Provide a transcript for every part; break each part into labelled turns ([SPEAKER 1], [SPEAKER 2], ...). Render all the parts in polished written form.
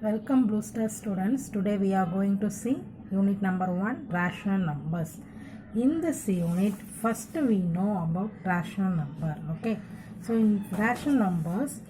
[SPEAKER 1] Welcome Blue Star students. Today we are going to see unit number 1, rational numbers. In this unit, first we know about rational number. Okay, so in rational numbers,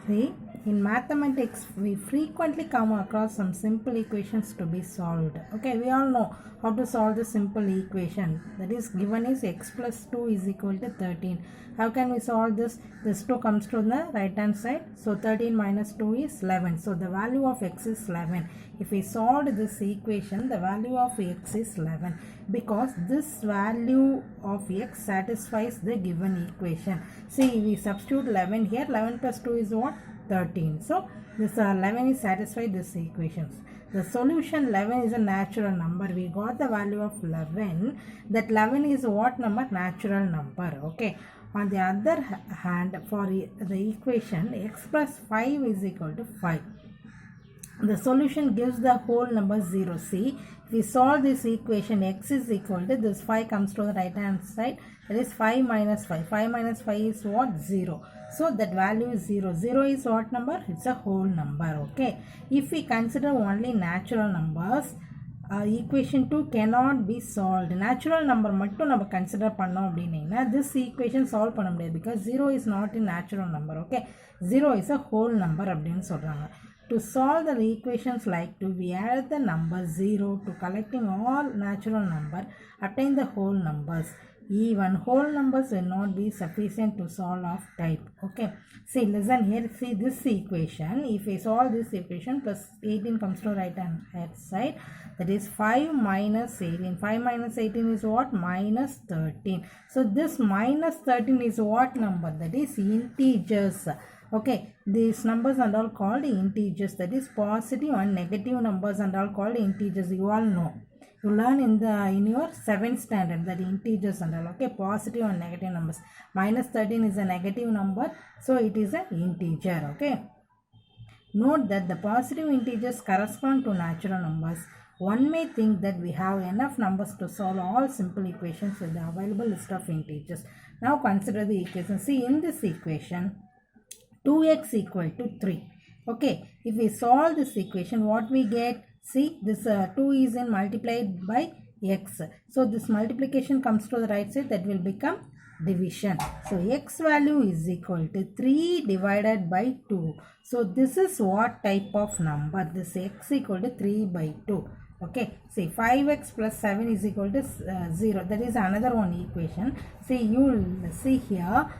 [SPEAKER 1] see, in mathematics we frequently come across some simple equations to be solved. Okay, we all know how to solve the simple equation, that is given is x plus 2 is equal to 13. How can we solve this? This 2 comes to the right hand side, so 13 minus 2 is 11. So the value of x is 11. If we solve this equation, the value of x is 11 because this value of x satisfies the given equation. See, we substitute 11 here. 11 plus 2 is what? 13. So this 11 is satisfied this equations. The solution 11 is a natural number. We got the value of 11. That 11 is what number? Natural number. Okay. On the other hand, for the equation x plus 5 is equal to 5. The solution gives the whole number 0. See, if we solve this equation, x is equal to this 5 comes to the right hand side. That is 5 minus 5. 5 minus 5 is what? 0. So that value is 0. 0 is what number? It's a whole number. Okay. If we consider only natural numbers, equation 2 cannot be solved. Natural number மட்டும் நம்ம consider பண்ணோம் அப்படின்னா this equation solve பண்ண முடியாது because 0 is not a natural number. Okay, 0 is a whole number அப்படின்னு சொல்றாங்க. To solve the equations like to, we add the number 0 to collecting all natural number, obtain the whole numbers. Even whole numbers will not be sufficient to solve of type. Okay, see, listen here, see this equation. If we solve this equation, plus 18 comes to right hand side, that is 5 minus 18. 5 minus 18 is what? Minus 13. So this minus 13 is what number? That is integers. Okay, these numbers are all called integers, that is positive and negative numbers and all called integers. You all know, you learn in your 7th standard that integers and all. Okay, positive and negative numbers. Minus 13 is a negative number, so it is an integer. Okay, note that the positive integers correspond to natural numbers. One may think that we have enough numbers to solve all simple equations with the available list of integers. Now consider the equation. See, in this equation 2x equal to 3. Okay, if we solve this equation, what we get? See, this 2 is in multiplied by x. So this multiplication comes to the right side, that will become division. So x value is equal to 3 divided by 2. So this is what type of number? This x equal to 3 by 2. Okay, see, 5x plus 7 is equal to 0. That is another one equation. See, you will see here,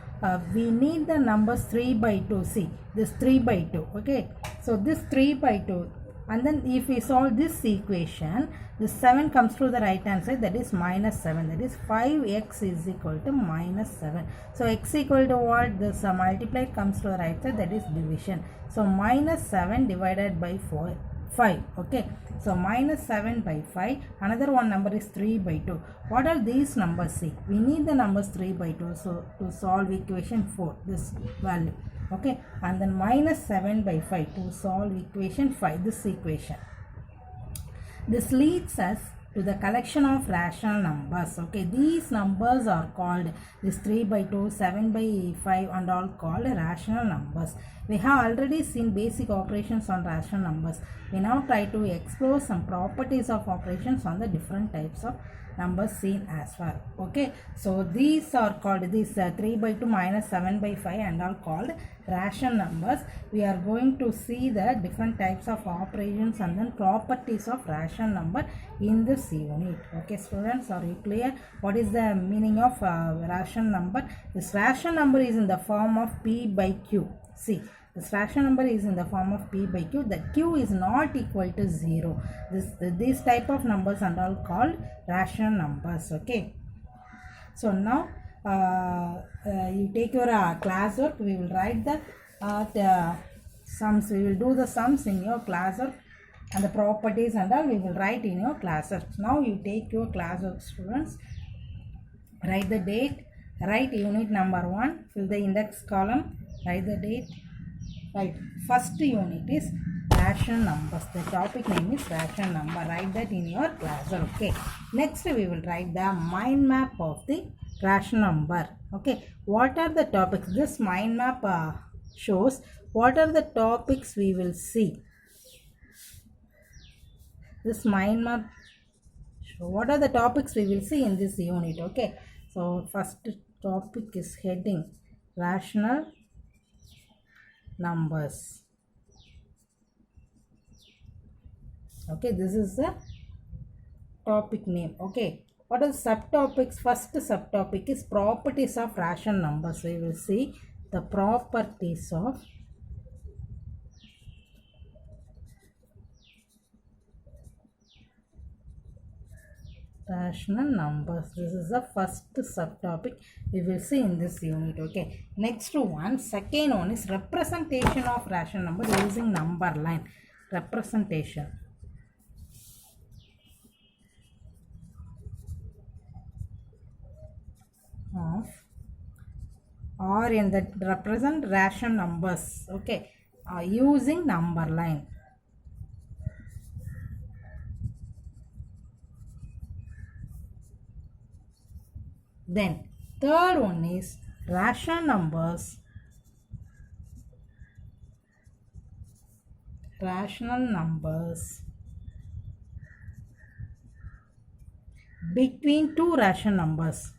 [SPEAKER 1] we need the numbers 3 by 2. See, this 3 by 2. Okay, so this 3 by 2. And then if we solve this equation, this 7 comes to the right hand side, that is minus 7. That is 5x is equal to minus 7. So x equal to what? This multiplied comes to the right side, that is division. So minus 7 divided by 5. Okay, so minus 7 by 5. Another one number is 3 by 2. What are these numbers? See, we need the numbers 3 by 2. So to solve equation 4, this value. Okay, and then minus 7 by 5 to solve equation 5, this equation. This leads us to the collection of rational numbers. Okay, these numbers are called, this 3 by 2, 7 by 5 and all called rational numbers. We have already seen basic operations on rational numbers. We now try to explore some properties of operations on the different types of numbers seen as well. Okay, so these are called, these 3 by 2 minus 7 by 5 and all called rational numbers. We are going to see the different types of operations and then properties of rational number in this unit. Okay students, are you clear? What is the meaning of rational number? This rational number is in the form of p by q. See, this rational number is in the form of p by q. The q is not equal to 0. This type of numbers and all called rational numbers. Okay, so now you take your classwork. We will write the sums. We will do the sums in your classwork, and the properties and all we will write in your classwork. Now you take your classwork, students. Write the date. Write unit number 1. Fill the index column. Write the date. Right, first unit is rational numbers. The topic name is rational number. Write that in your class. Okay, next we will write the mind map of the rational number. Okay, what are the topics? This mind map shows what are the topics we will see. this mind map. So what are the topics we will see in this unit? Okay, so first topic is heading rational numbers. Okay, this is the topic name. Okay, what are the subtopics? First subtopic is properties of rational numbers. We will see the properties of rational numbers. This is the first subtopic we will see in this unit. Okay, next one, second one is representation of rational number using number line. Representation of or in that represent rational numbers. Okay, using number line. Then third one is rational numbers between two rational numbers.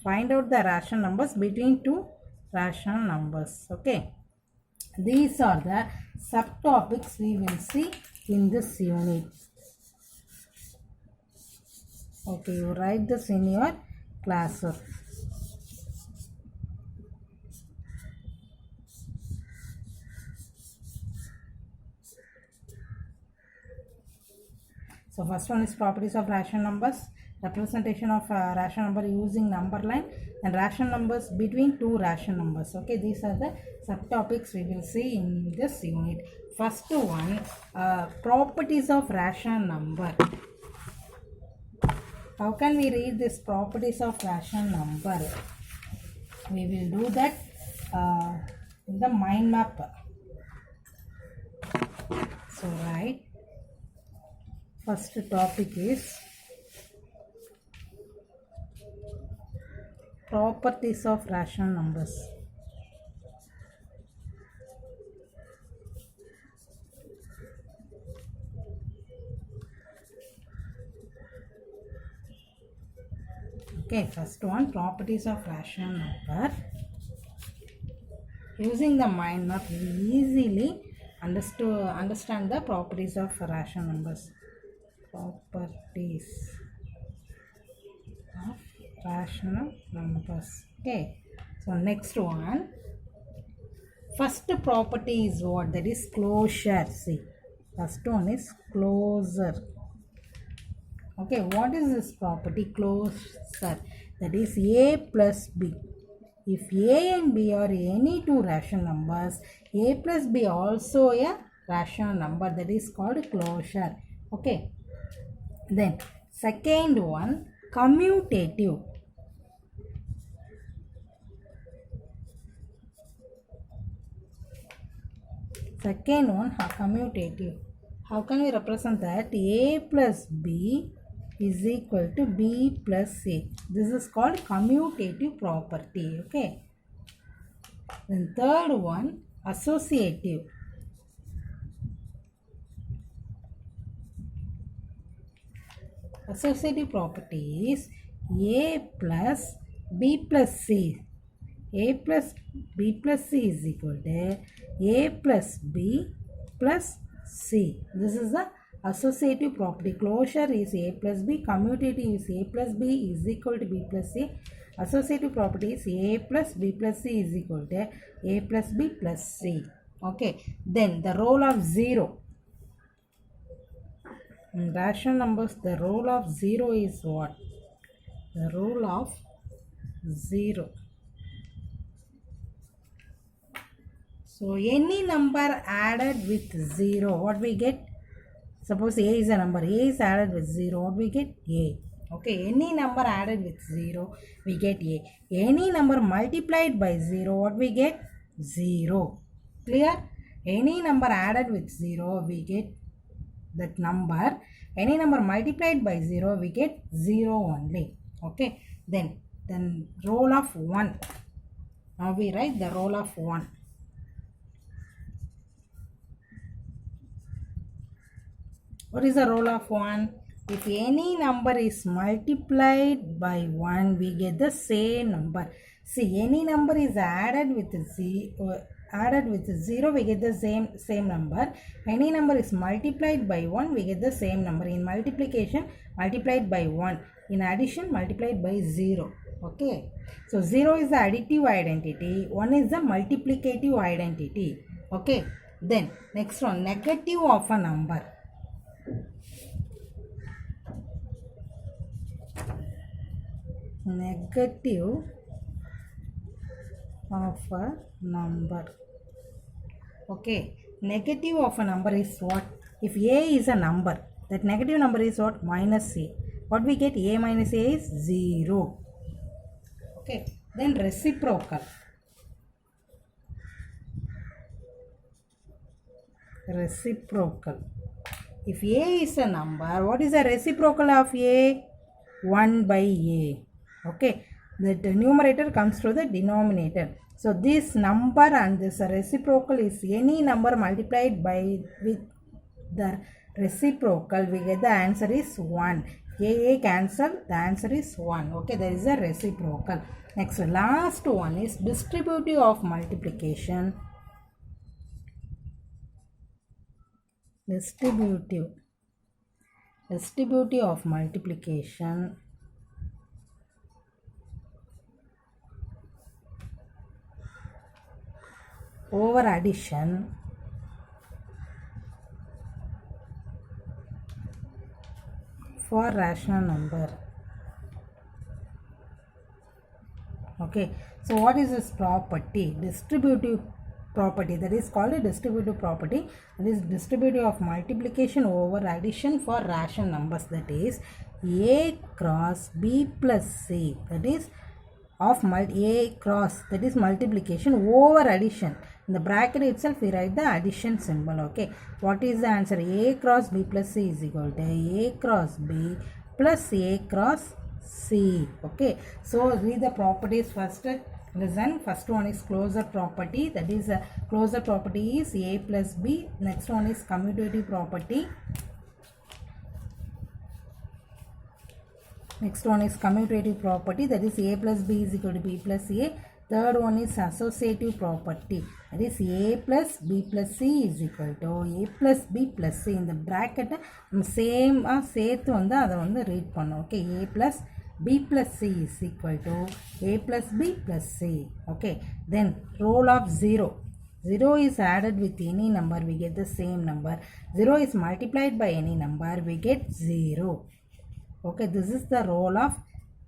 [SPEAKER 1] Find out the rational numbers between two rational numbers. Okay, these are the subtopics we will see in this unit. Okay, you write this in your classwork. So first one is properties of rational numbers, representation of rational number using number line, and rational numbers between two rational numbers. Okay, these are the subtopics we will see in this unit. First one, properties of rational number. How can we read this properties of rational number? We will do that in the mind map. So right, first topic is properties of rational numbers. Okay, first one, properties of rational number. Using the mind map, we easily understand the properties of rational numbers. Properties of rational numbers. Okay, so next one, first property is what? That is closure. See, first one is closure. Okay, what is this property? Closure. That is A plus B. If A and B are any two rational numbers, A plus B also a rational number. That is called closure. Okay. Then second one, commutative. Second one, commutative. How can we represent that? A plus B is equal to B plus A. This is called commutative property. Okay. Then third one, associative. Associative property is A plus B plus C. A plus B plus C is equal to A plus B plus C. This is the associative property. Closure is A plus B. Commutative is A plus B is equal to B plus C. Associative property is A plus B plus C is equal to A plus B plus C. Okay. Then the role of 0. In rational numbers, the role of 0 is what? The role of 0. So any number added with 0, what we get? Suppose A is a number, A is added with 0, what we get? A. Okay, any number added with 0, we get A. Any number multiplied by 0, what we get? 0. Clear? Any number added with 0, we get that number. Any number multiplied by 0, we get 0 only. Okay, then role of 1. Now we write the role of 1. What is the role of 1? If any number is multiplied by 1, we get the same number. See, any number is added with 0, we get the same number. Any number is multiplied by 1, we get the same number. In multiplication, multiplied by 1. In addition, multiplied by 0. Okay. So, 0 is the additive identity. 1 is the multiplicative identity. Okay. Then, next one, negative of a number. Negative of a number. Okay, negative of a number is what? If a is a number, that negative number is what? Minus a. What we get? A minus a is 0. Okay, then reciprocal. Reciprocal. If a is a number, what is the reciprocal of a? 1 by a. Okay, the numerator comes to the denominator. So this number and this reciprocal is any number multiplied by with the reciprocal, we get the answer is 1. A cancel, the answer is 1. Okay, there is a reciprocal. Next, last one is distributive of multiplication. Distributive of multiplication over addition for rational number. Okay, so what is this property? Distributive property, that is called a distributive property. That is distributive of multiplication over addition for rational numbers, that is a cross b plus c, that is of a cross, that is multiplication over addition. In the bracket itself we write the addition symbol. Okay, what is the answer? A cross b plus c is equal to a cross b plus a cross c. Okay, so read the properties first. Listen, first one is closure property, that is closure property is a plus b. Next one is commutative property. Next one is commutative property, that is a plus b is equal to b plus a. Third one is associative property, that is a plus b plus c is equal to a plus b plus c. In the bracket same சேர்த்து வந்து அதை வந்து read பண்ணோம். Okay, a plus b plus c is equal to a plus b plus c. Okay, then role of 0. 0 is added with any number, we get the same number. 0 is multiplied by any number, we get 0. Okay, this is the role of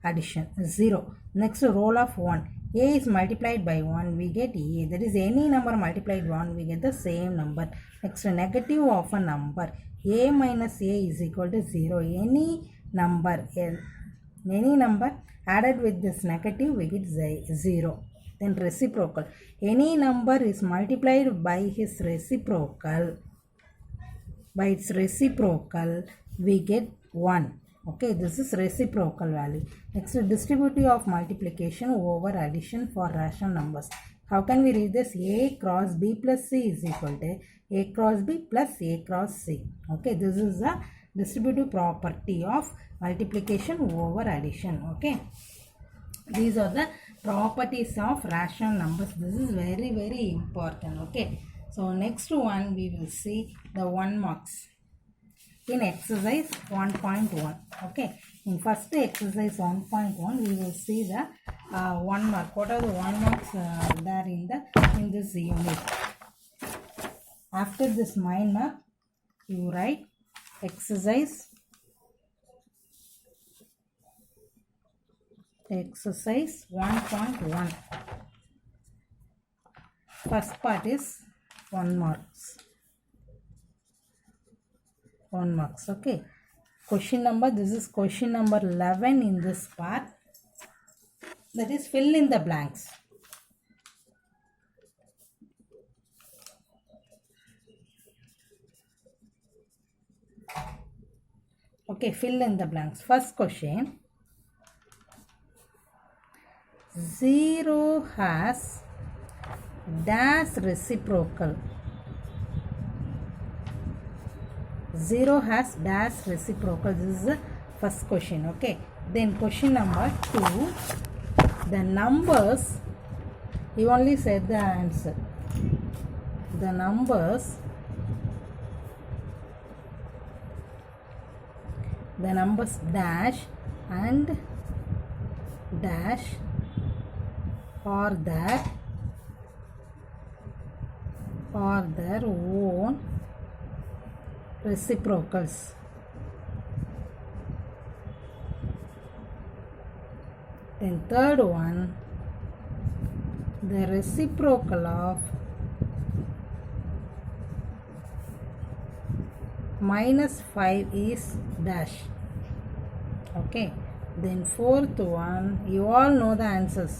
[SPEAKER 1] addition, 0. Next, role of 1. A is multiplied by 1, we get a. That is any number multiplied 1, we get the same number. Next, negative of a number. A minus a is equal to 0. Any number added with this negative, we get 0. Then reciprocal. Any number is multiplied by its reciprocal, we get 1. Okay, this is reciprocal value. Next, distributive of multiplication over addition for rational numbers. How can we read this? A cross b plus c is equal to a cross b plus a cross c. Okay, this is the distributive property of multiplication over addition. Okay, these are the properties of rational numbers. This is very, very important. Okay, so next one we will see the 1 marks in exercise 1.1. Okay, in first exercise 1.1 we will see the 1 mark. What are the 1 marks there in this unit? After this mind map, you write exercise 1.1. First part is 1 marks. 1 marks. Okay, question number, this is question number 11 in this part, that is fill in the blanks. Okay, fill in the blanks. First question, 0 has dash reciprocal. 0 has dash reciprocal. This is the first question. Okay. Then question number 2. The numbers, he only said the answer. The numbers dash and dash are their own reciprocals. Then third one, the reciprocal of -5 is dash. Okay. Then fourth one, you all know the answers.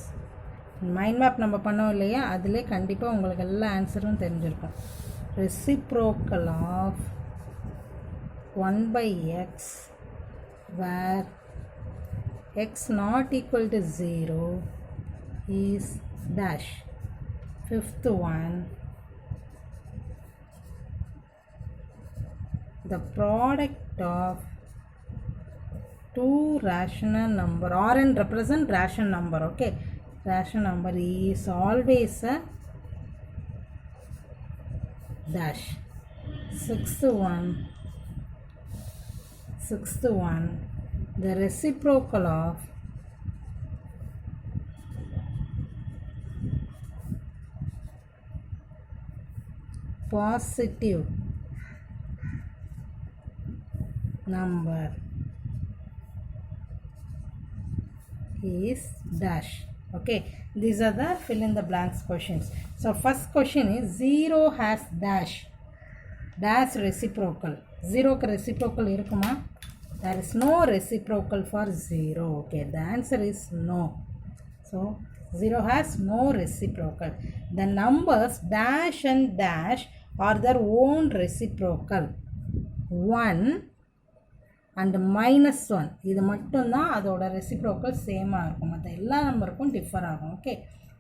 [SPEAKER 1] Mind map நம்ம பண்ணோம் இல்லையா, அதிலே கண்டிப்பாக உங்களுக்கு எல்லா ஆன்சரும் தெரிஞ்சிருக்கும். Reciprocal of 1/x where x not equal to 0 is dash. Fifth one, the product of two rational number, Rn represent rational number. Okay, rational number is always a dash. Sixth one, the reciprocal of positive number is dash. Okay, these are the fill in the blanks questions. So first question is 0 has dash reciprocal. 0 க்கு reciprocal இருக்குமா? There is no reciprocal for 0. Okay, the answer is no. So 0 has no reciprocal. The numbers dash and dash are their own reciprocal. 1 and -1 இது மட்டும்தான் அதோட reciprocal சேமாக இருக்கும், மற்ற எல்லா நம்பருக்கும் டிஃபர் ஆகும். Okay,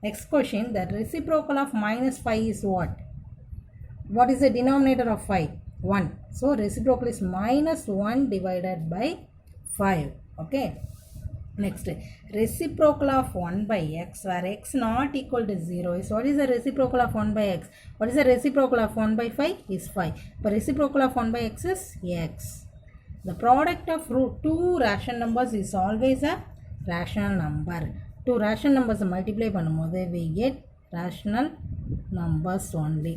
[SPEAKER 1] next question, the reciprocal of -5 is what? What is the denominator of 5? 1. So reciprocal is -1 divided by 5. Okay, next, reciprocal of 1/x where x not equal to 0 is, what is the reciprocal of 1/x? What is the reciprocal of 1/5? Is 5. But reciprocal of 1/x is x. The product of root 2 rational numbers is always a rational number. 2 rational numbers multiply பண்ணும்போது we get rational numbers only.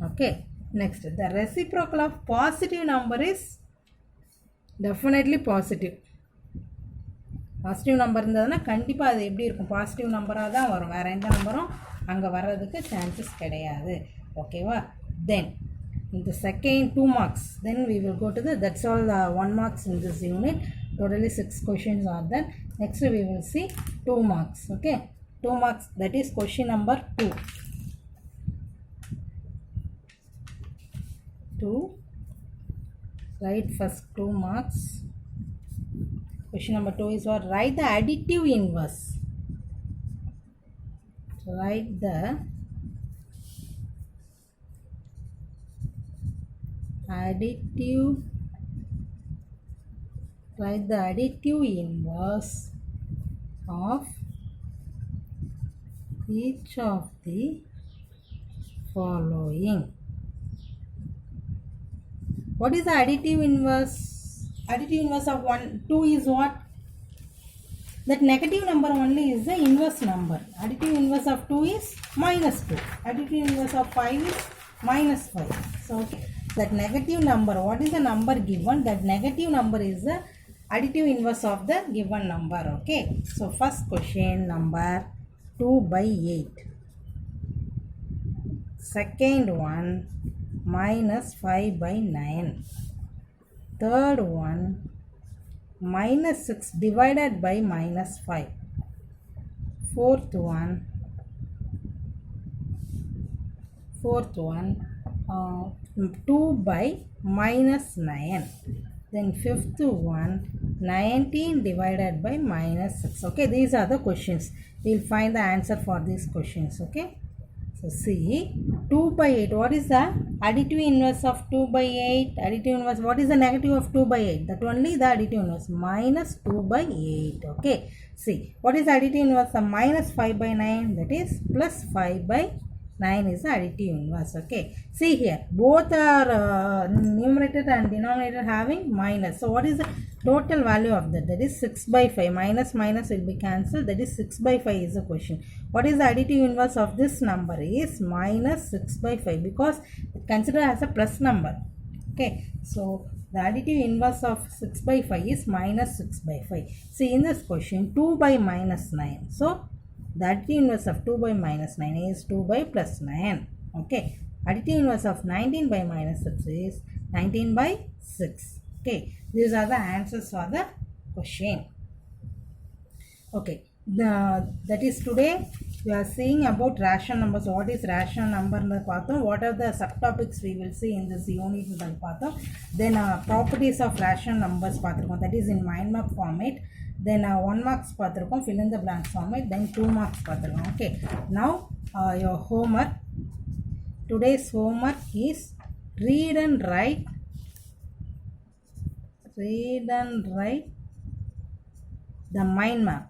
[SPEAKER 1] Okay, next, the reciprocal of positive number is definitely positive. Positive number இருந்ததுன்னா கண்டிப்பாக அது எப்படி இருக்கும், positive நம்பராக தான் வரும், வேறு எந்த நம்பரும் அங்கே வர்றதுக்கு சான்சஸ் கிடையாது. ஓகேவா? தென் இந்த second 2 marks, then we will go to the, that's all the 1 marks in this unit. Totally 6 questions are there. Next we will see 2 marks. Okay, 2 marks, that is question number 2. Write first 2 marks. Question number 2 is what? Write the additive inverse. Write the additive inverse of each of the following. What is the additive inverse? Additive inverse of 2 is what? That negative number only is the inverse number. Additive inverse of 2 is -2. Additive inverse of 5 is -5. So that negative number, what is the number given? That negative number is the additive inverse of the given number. Okay, so first question number 2/8. Second one -5/9. Third one -6 divided by -5. Fourth one 2/-9. Then fifth one 19 divided by -6. Okay, these are the questions. We'll find the answer for these questions. Okay, So see, 2 by 8. What is the additive inverse of 2 by 8? Additive inverse. What is the negative of 2 by 8? That only the additive inverse. Minus 2 by 8. Okay. See, what is the additive inverse of minus 5 by 9? That is plus 5 by 9 is the additive inverse. Okay. See here, both are numerator and denominator having minus. So what is the total value of that? That is 6 by 5. Minus minus will be cancelled. That is 6 by 5 is the question. What is the additive inverse of this number? Is minus 6 by 5 because consider as a plus number. Okay. So the additive inverse of 6 by 5 is minus 6 by 5. See in this question 2 by minus 9. So the additive inverse of 2 by minus 9 is 2 by plus 9. Okay. Additive inverse of 19 by minus 6 is 19 by 6. Okay. These are the answers for the question. Okay. That is today we are seeing about rational numbers. What is rational number? What are the subtopics we will see in this unit? Then properties of rational numbers. That is in mind map format. Then 1 marks பார்த்திருக்கோம், fill in the blanks format. Then 2 marks பார்த்திருக்கோம். Okay. Now your homework. Today's homework is read and write the mind map.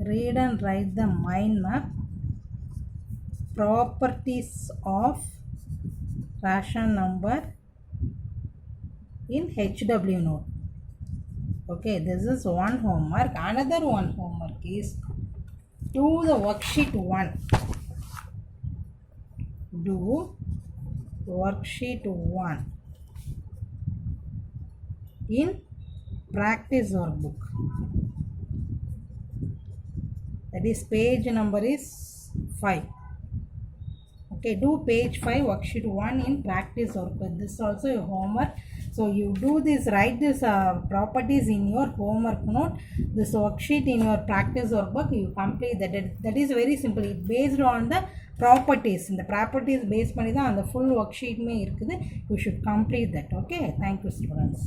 [SPEAKER 1] Read and write the mind map. Properties of rational number in HW note. Okay, this is one homework. Another one homework is do the worksheet 1. Do worksheet 1 in practice workbook. That is page number is 5. Okay, do page 5 worksheet 1 in practice workbook. This is also your homework. So you do this, write this properties in your homework note. This worksheet in your practice workbook, you complete that. That is very simple. It based on the properties. In the properties based பண்ணி தான் அந்த full worksheet மே இருக்குது. You should complete that. Okay, thank you students.